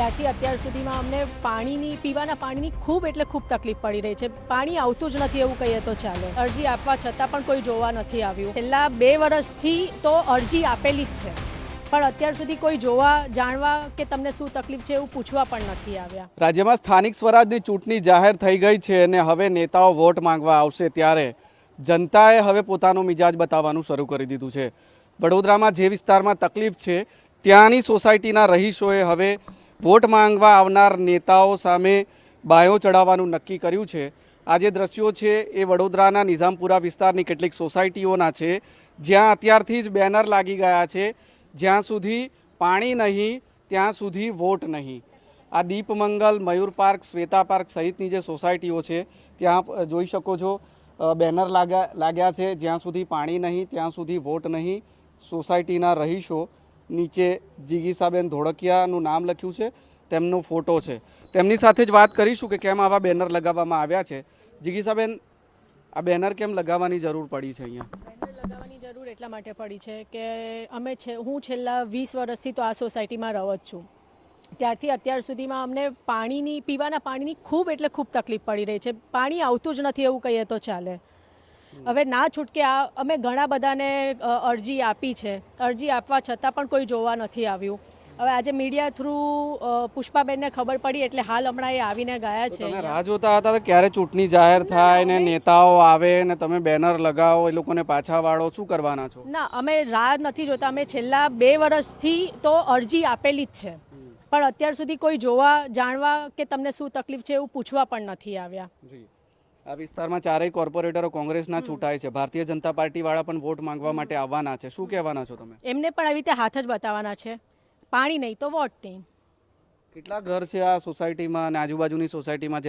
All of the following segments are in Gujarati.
ત્યારથી અત્યાર સુધીમાં અમને પીવાના પાણીની ખૂબ એટલે ખૂબ તકલીફ પડી રહી છે. પાણી આવતું જ નથી એવું કહીએ તો ચાલે. અરજી આપવા છતાં પણ કોઈ જોવા નથી આવ્યું. છેલ્લા 2 વર્ષથી તો અરજી આપેલી જ છે, પણ અત્યાર સુધી કોઈ જોવા જાણવા કે તમને શું તકલીફ છે એવું પૂછવા પણ નથી આવ્યા. રાજ્યમાં સ્થાનિક સ્વરાજની ચૂંટણી જાહેર થઈ ગઈ છે અને હવે નેતાઓ વોટ માંગવા આવશે ત્યારે જનતાએ હવે પોતાનો મિજાજ બતાવવાનું શરૂ કરી દીધું છે. વડોદરામાં જે વિસ્તારમાં તકલીફ છે ત્યાંની સોસાયટીના રહીશોએ હવે વોટ માંગવા આવનાર નેતાઓ સામે બાયો ચડાવવાનું નક્કી કર્યું છે. આ જે દ્રશ્યો છે એ વડોદરાના નિઝામપુરા વિસ્તારની કેટલીક સોસાયટીઓના છે, જ્યાં અત્યારથી જ બેનર લાગી ગયા છે, જ્યાં સુધી પાણી નહીં ત્યાં સુધી વોટ નહીં. આ દીપમંગલ, મયુર પાર્ક, શ્વેતા પાર્ક સહિતની જે સોસાયટીઓ છે ત્યાં જોઈ શકો છો બેનર લાગ્યા છે, જ્યાં સુધી પાણી નહીં ત્યાં સુધી વોટ નહીં. સોસાયટીના રહીશો નીચે જીગીસાબેન ધોળકિયાનું નામ લખ્યું છે, તેમનો ફોટો છે. તેમની સાથે જ વાત કરીશું કે કેમ આવા બેનર લગાવવામાં આવ્યા છે. જીગીસાબેન, આ બેનર કેમ લગાવવાની જરૂર પડી છે અહીંયા? બેનર લગાવવાની જરૂર એટલા માટે પડી છે કે હું છેલ્લા 20 વર્ષથી તો આ સોસાયટીમાં રહું જ છું. ત્યારથી અત્યાર સુધીમાં અમને પીવાના પાણીની ખૂબ એટલે ખૂબ તકલીફ પડી રહી છે. પાણી આવતું જ નથી એવું કહીએ તો ચાલે. હવે ના છૂટકે અમે ઘણા બધાને અરજી આપી છે. અરજી આપવા છતાં પણ કોઈ જોવા નથી આવ્યું. હવે આજે મીડિયા થ્રુ પુષ્પાબેનને ખબર પડી એટલે હાલ હમણાં એ આવીને ગયા છે. તમે રાહ જોતા હતા ક્યારે ચૂંટણી જાહેર થાય ને નેતાઓ આવે ને તમે બેનર લગાવો, એ લોકોને પાછા વાળો, શું કરવાના છો? ના, અમે રાહ નથી જોતા. અમે છેલ્લા 2 વર્ષથી તો અરજી આપેલી જ છે, પણ અત્યાર સુધી કોઈ જોવા જાણવા કે તમને શું તકલીફ છે એવું પૂછવા પણ નથી આવ્યા. આ વિસ્તારમાં ચારેય કોર્પોરેટરો કોંગ્રેસના ચૂંટાય છે. ભારતીય જનતા પાર્ટી વાળા પણ વોટ માંગવા માટે આવવાના છે. શું કહેવાના છો તમે? એમને પણ આવી રીતે હાથ જ બતાવવાના છે. પાણી નહીં તો વોટ નહીં. કેટલા ઘર છે આ સોસાયટીમાં અને આજુબાજુની સોસાયટીમાં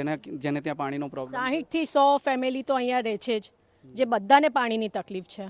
જેને ત્યાં પાણીનો પ્રોબ્લેમ? 60 થી 100 ફેમિલી તો અહીંયા રહે છે જ, જે બધાને પાણીની તકલીફ છે.